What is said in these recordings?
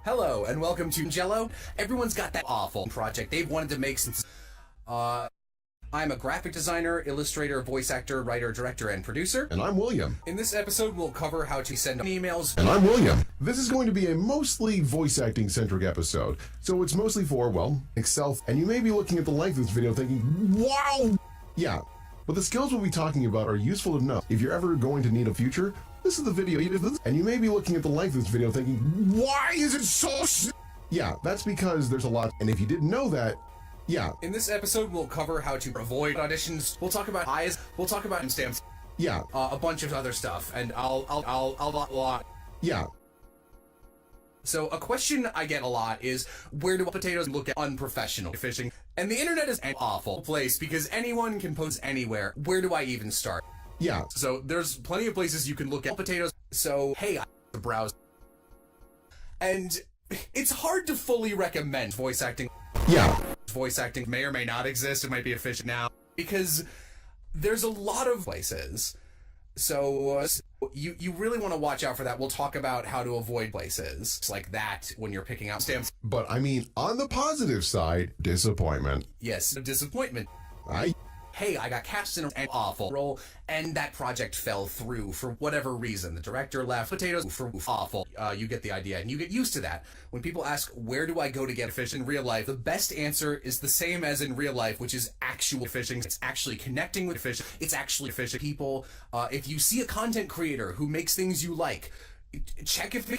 Hello, and welcome to Jello. Everyone's got that awful project they've wanted to make since... I'm a graphic designer, illustrator, voice actor, writer, director, and producer. And I'm William. In this episode, we'll cover how to send emails. And I'm William. This is going to be a mostly voice acting centric episode. So it's mostly for, well, Excel. And you may be looking at the length of this video thinking, wow! Yeah, but the skills we'll be talking about are useful to know. If you're ever going to need a future, this is the video you did. And you may be looking at the length of this video thinking, why is it so... Yeah, that's because there's a lot. And if you didn't know that, yeah. In this episode, we'll cover how to avoid auditions. We'll talk about eyes. We'll talk about timestamps. Yeah. A bunch of other stuff. And I'll Yeah. So a question I get a lot is, where do potatoes look at unprofessional fishing? And the internet is an awful place because anyone can post anywhere. Where do I even start? Yeah. So there's plenty of places you can look at potatoes. So, hey, I browse. And it's hard to fully recommend voice acting. Yeah. Voice acting may or may not exist. It might be efficient now because there's a lot of places. So you really want to watch out for that. We'll talk about how to avoid places like that when you're picking out stamps. But I mean, on the positive side, disappointment. Yes, disappointment. Hey, I got cast in an awful role, and that project fell through for whatever reason. The director left. Potatoes for awful. You get the idea, and you get used to that. When people ask, where do I go to get fish in real life, the best answer is the same as in real life, which is actual fishing. It's actually connecting with fish. It's actually fishing people. If you see a content creator who makes things you like, check if they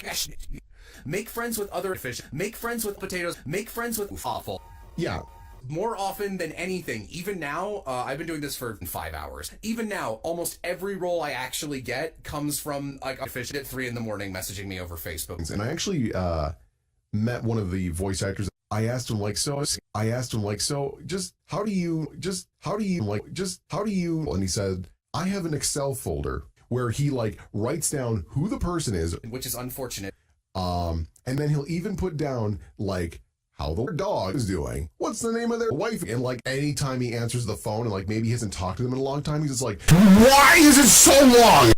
make friends with other fish. Make friends with potatoes. Make friends with awful. Yeah. More often than anything, even now, I've been doing this for 5 hours. Even now, almost every role I actually get comes from like a fish at 3 in the morning messaging me over Facebook. And I actually met one of the voice actors. I asked him just how do you, and he said, I have an Excel folder where he like writes down who the person is, which is unfortunate. And then he'll even put down like how the dog is doing, what's the name of their wife, and like anytime he answers the phone and like maybe he hasn't talked to them in a long time, he's just like, why is it so long?